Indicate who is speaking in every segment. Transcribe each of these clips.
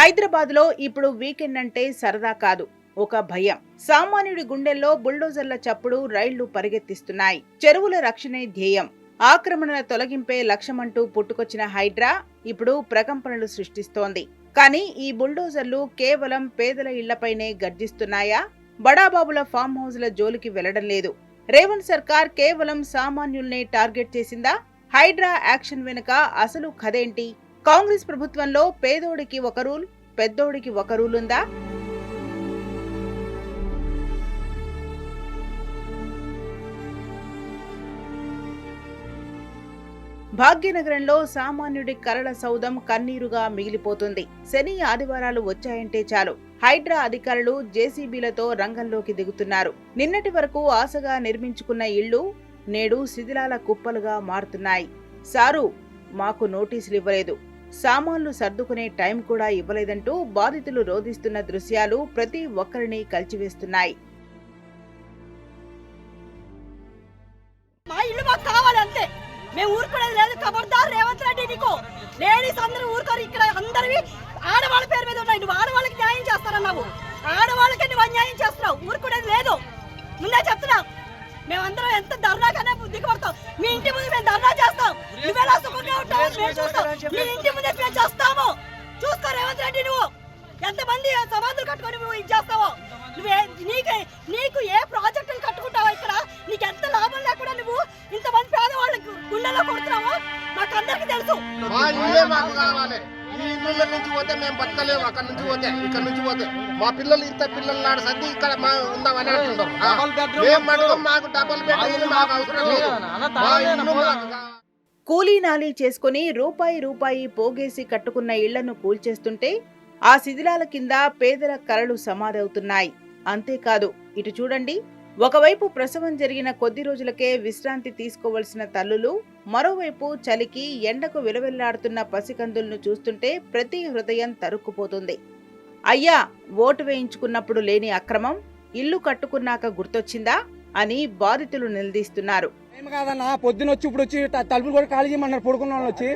Speaker 1: హైదరాబాద్లో ఇప్పుడు వీకెండ్ అంటే సరదా కాదు, ఒక భయం. సామాన్యుడి గుండెల్లో బుల్డోజర్ల చప్పుడు రైళ్లు పరిగెత్తిస్తున్నాయి. చెరువుల రక్షణే ధ్యేయం. ఆక్రమణల తొలగింపే లక్ష్యమంటూ పుట్టుకొచ్చిన హైడ్రా ఇప్పుడు ప్రకంపనలు సృష్టిస్తోంది. కానీ ఈ బుల్డోజర్లు కేవలం పేదల ఇళ్లపైనే గర్జిస్తున్నాయా? బడాబాబుల ఫామ్ హౌస్ల జోలికి వెళ్లడం లేదు. రేవంత్ సర్కార్ కేవలం సామాన్యుల్నే టార్గెట్ చేసిందా? హైడ్రా యాక్షన్ వెనుక అసలు కథేంటి? కాంగ్రెస్ ప్రభుత్వంలో పేదోడికి ఒక రూల్, పెద్దోడికి ఒక రూల్ ఉందా? భాగ్యనగరంలో సామాన్యుడి కరళ సౌధం కన్నీరుగా మిగిలిపోతుంది. శని ఆదివారాలు వచ్చాయంటే చాలు, హైడ్రా అధికారులు జేసీబీలతో రంగంలోకి దిగుతున్నారు. నిన్నటి వరకు ఆశగా నిర్మించుకున్న ఇళ్లు నేడు శిథిలాల కుప్పలుగా మారుతున్నాయి. సారు, మాకు నోటీసులు ఇవ్వలేదు, సామాన్లు సర్దుకునే టైం కూడా ఇవ్వలేదంటూ బాధితులు రోధిస్తున్న దృశ్యాలు ప్రతి ఒక్కరిని కలిచివేస్తున్నాయి.
Speaker 2: మేము ఊరుకునేది లేదు. ఖబర్దార్ రేవంత్ రెడ్డి, నీకు లేడీస్ అందరూ ఊరుకోరు. ఇక్కడ అందరివి ఆడవాళ్ళ పేరు మీద ఉన్నాయి. నువ్వు ఆడవాళ్ళకి న్యాయం చేస్తారన్నావు, ఆడవాళ్ళకి నువ్వు అన్యాయం చేస్తున్నావు. ఊరుకునేది లేదు, ముందే చెప్తున్నావు. మేమందరం ఎంత ధర్నాకనే బుద్ధికి పడతాం. మీ ఇంటి ముందు మేము ధర్నా చేస్తాం. నువ్వెలా సుఖంగా ఉంటావు మేము చూస్తాం. మీ ఇంటి ముందే మేము చేస్తాము. చూసుకో రేవంత్ రెడ్డి, నువ్వు ఎంతమంది సమాధులు కట్టుకొని నువ్వు ఇది చేస్తావో, నీకు ఏ ప్రాజెక్టులు కట్టుకుంటావో, ఇక్కడ నీకు ఎంత లాభం లేకుండా నువ్వు ఇంతమంది పేదవాళ్ళకి గుండెల్లో కొడుతున్నావో మాకు అందరికి తెలుసు.
Speaker 3: ఈ ఇళ్ళ నుంచి పోతే మేము బతకలేము. అక్కడ నుంచి పోతే ఇక్కడ నుంచి పోతే మా పిల్లలు ఇంత పిల్లలు నాడు సర్ది ఇక్కడ ఉందామని అంటున్నారు. మాకు డబుల్ బెడ్ మాకు అవసరం లేదు.
Speaker 1: కూలీ నాలీ చేసుకుని రూపాయి పోగేసి కట్టుకున్న ఇళ్లను కూల్చేస్తుంటే ఆ శిథిలాల కింద పేదల కలలు సమాధవుతున్నాయి. అంతేకాదు, ఇటు చూడండి, ఒకవైపు ప్రసవం జరిగిన కొద్ది రోజులకే విశ్రాంతి తీసుకోవలసిన తల్లులు, మరోవైపు చలికి ఎండకు విలవిల్లాడుతున్న పసికందులను చూస్తుంటే ప్రతి హృదయం తరుక్కుపోతుంది. అయ్యా, ఓటు వేయించుకున్నప్పుడు లేని అక్రమం ఇల్లు కట్టుకున్నాక గుర్తొచ్చిందా అని బాధితులు నిలదీస్తున్నారు.
Speaker 4: పొద్దునొచ్చి ఇప్పుడు వచ్చి తలుపులు కూడా ఖాళీ చేయమన్నారు. పడుకున్న వాళ్ళు వచ్చి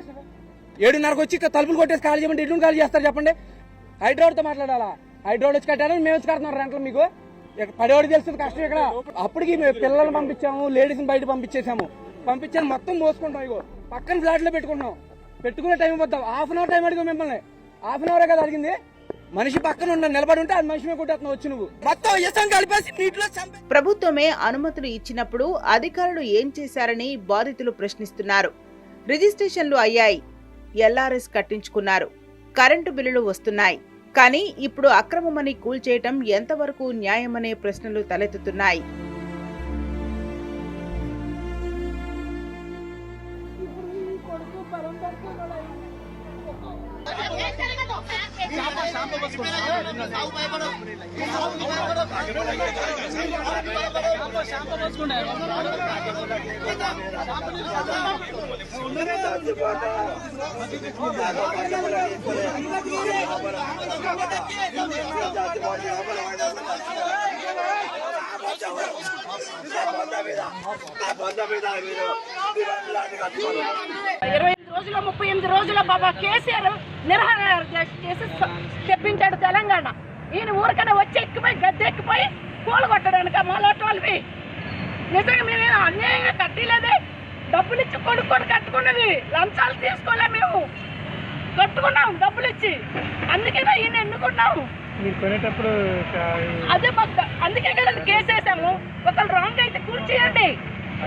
Speaker 4: 7:30కి వచ్చి తలుపులు కొట్టేసి ఖాళీ చేయమంటే ఇల్లు ఖాళీ చేస్తారు చెప్పండి. హైడ్రోడ్తో మాట్లాడాలా? హైడ్రోడ్ వచ్చి కట్టారని మేము వచ్చి కడుతున్నారు రెంట్లు. మీకు పడేవాడు తెలుస్తుంది కష్టం. ఇక్కడ అప్పటికి మేము పిల్లల్ని పంపించాము, లేడీస్ని బయట పంపించాను మొత్తం మోసుకుంటాం. ఇగో పక్కన ఫ్లాట్ లో పెట్టుకునే టైం పోతాం. హాఫ్ అన్ అవర్ టైం అడిగా మిమ్మల్ని. హాఫ్ అన్ అవరే కదా అడిగింది. మనిషి పక్కన నిలబడి ఉంటే అది మనిషి మీద కొట్టేస్తున్నావు వచ్చి నువ్వు మొత్తం కలిపేసి నీటిలో.
Speaker 1: ప్రభుత్వమే అనుమతులు ఇచ్చినప్పుడు అధికారులు ఏం చేశారని బాధితులు ప్రశ్నిస్తున్నారు. రిజిస్ట్రేషన్లు అయ్యాయి, ఎల్ఆర్ఎస్ కట్టించుకున్నారు, కరెంటు బిల్లులు వస్తున్నాయి. కానీ ఇప్పుడు అక్రమమని కూల్చేయటం ఎంతవరకు న్యాయమనే ప్రశ్నలు తలెత్తుతున్నాయి.
Speaker 2: రోజుల 38 రోజుల బాబా కేసీఆర్ నిరాహార చేసి తెప్పించాడు తెలంగాణ. ఈయన ఊరికనే వచ్చి ఎక్కిపోయి గద్దె ఎక్కిపోయి పూలు కొట్టడానికి మాలాంటి వాళ్ళవి. నిజంగా మేము అన్యాయంగా కట్టలేదే, డబ్బులు ఇచ్చి కొనుక్కొని కట్టుకున్నది, లంచాలు తీసుకోలే, మేము కట్టుకున్నాం డబ్బులు ఇచ్చి. అందుకేనా ఈయన ఎన్నుకున్నాము. అదే మాకు అందుకే కదా కేసు వేసాము. ఒకళ్ళు రాంగ్ అయితే కూర్చేయండి,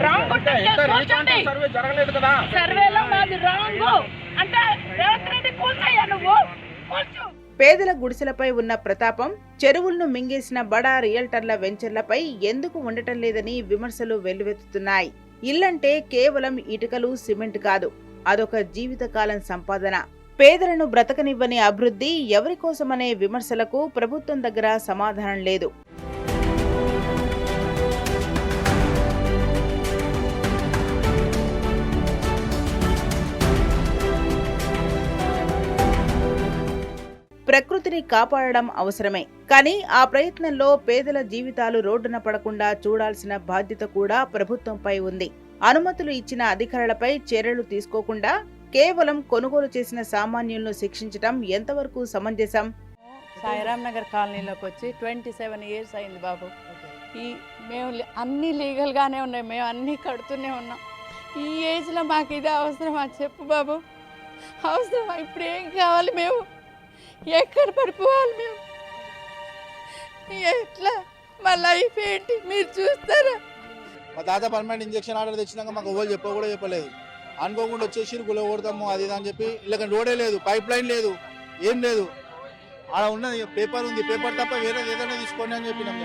Speaker 2: రాంగ్ కూర్చోండి. సర్వేలో మాది రాంగ్ అంటే రేవంత్ రెడ్డి కూర్చోయ్యా, నువ్వు కూర్చో.
Speaker 1: పేదల గుడిసెలపై ఉన్న ప్రతాపం, చెరువులను మింగేసిన బడా రియల్టర్ల వెంచర్లపై ఎందుకు ఉండటం లేదని విమర్శలు వెల్లువెత్తుతున్నాయి. ఇల్లంటే కేవలం ఇటుకలు సిమెంట్ కాదు, అదొక జీవితకాలం సంపాదన. పేదలను బ్రతకనివ్వని అభివృద్ధి ఎవరికోసమనే విమర్శలకు ప్రభుత్వం దగ్గర సమాధానం లేదు. ప్రకృతిని కాపాడడం అవసరమే, కానీ ఆ ప్రయత్నంలో పేదల జీవితాలు రోడ్డున పడకుండా చూడాల్సిన బాధ్యత కూడా ప్రభుత్వంపై ఉంది. అనుమతులు ఇచ్చిన అధికారులపై చర్యలు తీసుకోకుండా కేవలం కొనుగోలు చేసిన సామాన్యులను శిక్షించడం ఎంతవరకు సమంజసం?
Speaker 5: సాయిరామ్ నగర్ కాలనీలోకి వచ్చి 27 ఇయర్స్ అయింది బాబు. మేము అన్నీ లీగల్గానే ఉన్నాయి, మేము అన్నీ కడుతూనే ఉన్నాం. ఈ ఏజ్లో మాకు ఇది అవసరమా చెప్పు బాబు? అవసరమా? ఇప్పుడు ఏం కావాలి? మేము ఎక్కడ పడిపోవాలి? మేము ఎట్లా? మా లైఫ్ ఏంటి మీరు చూస్తారా?
Speaker 6: మా తాత పర్మనెంట్ ఇంజక్షన్ ఆర్డర్ తెచ్చినాక మాకు ఎవరు చెప్పలేదు. అనుకోకుండా వచ్చేసి గుల కొడతాము అది ఇది అని చెప్పి ఇలా రోడే లేదు, పైప్ లైన్ లేదు, ఏం లేదు. ఆడ ఉన్నది పేపర్ ఉంది, పేపర్ తప్ప వేరే ఏదైనా తీసుకోండి అని చెప్పినాం.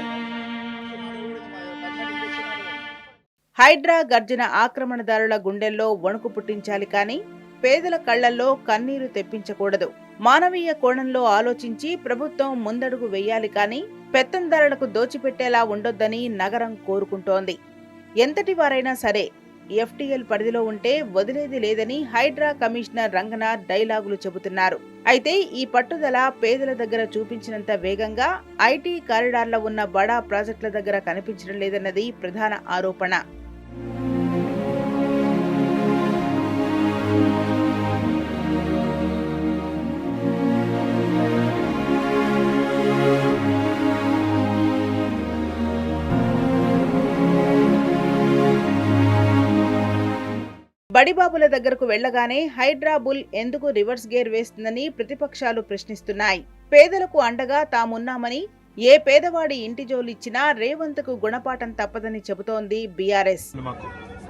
Speaker 1: హైడ్రా గర్జన ఆక్రమణదారుల గుండెల్లో వణుకు పుట్టించాలి కానీ పేదల కళ్లల్లో కన్నీరు తెప్పించకూడదు. మానవీయ కోణంలో ఆలోచించి ప్రభుత్వం ముందడుగు వెయ్యాలి కానీ పెత్తందారులకు దోచిపెట్టేలా ఉండొద్దని నగరం కోరుకుంటోంది. ఎంతటి వారైనా సరే ఎఫ్టీఎల్ పరిధిలో ఉంటే వదిలేది లేదని హైడ్రా కమిషనర్ రంగనాథ్ డైలాగులు చెబుతున్నారు. అయితే ఈ పట్టుదల పేదల దగ్గర చూపించినంత వేగంగా ఐటీ కారిడార్లో ఉన్న బడా ప్రాజెక్టుల దగ్గర కనిపించడం లేదన్నది ప్రధాన ఆరోపణ. బడిబాబుల దగ్గరకు వెళ్లగానే హైడ్రా బుల్ ఎందుకు రివర్స్ గేర్ వేస్తుందని ప్రతిపక్షాలు ప్రశ్నిస్తున్నాయి. పేదలకు అండగా తామున్నామని ఏ పేదవాడి ఇంటి జోలిచ్చినా రేవంత్కు గుణపాఠం తప్పదని చెబుతోంది బీఆర్ఎస్.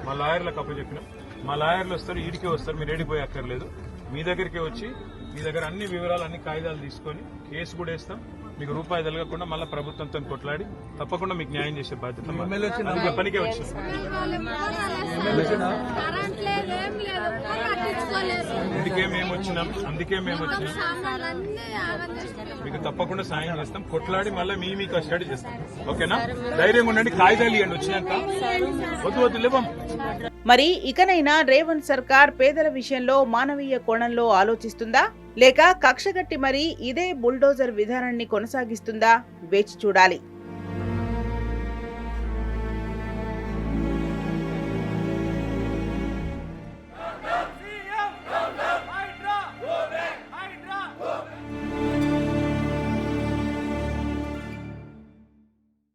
Speaker 7: మా లాయర్లకు అప్పచెప్పినాం, మా లాయర్లు వస్తారు, ఈడికే వస్తారు, మీరు ఏడిపోయి అక్కర్లేదు, మీ దగ్గరికే వచ్చి మీ దగ్గర అన్ని వివరాలు అన్ని కాగితాలు తీసుకొని కేసు కూడా వేస్తాం. మీకు రూపాయి తలగకుండా మళ్ళీ ప్రభుత్వంతో కొట్లాడి తప్పకుండా మీకు న్యాయం చేసే బాధ్యత పనికే వచ్చింది. అందుకే మేము వచ్చినాం మీకు తప్పకుండా సాయం చేస్తాం, కొట్లాడి మళ్ళీ మీ కస్టడీ చేస్తాం. ఓకేనా? ధైర్యంగా ఉండండి, కాగితాలు ఇవ్వండి వచ్చినాక. వద్దు లేవం.
Speaker 1: మరి ఇకనైనా రేవంత్ సర్కార్ పేదల విషయంలో మానవీయ కోణంలో ఆలోచిస్తుందా లేక కక్షగట్టి మరీ ఇదే బుల్డోజర్ విధానాన్ని కొనసాగిస్తుందా? వేచి చూడాలి.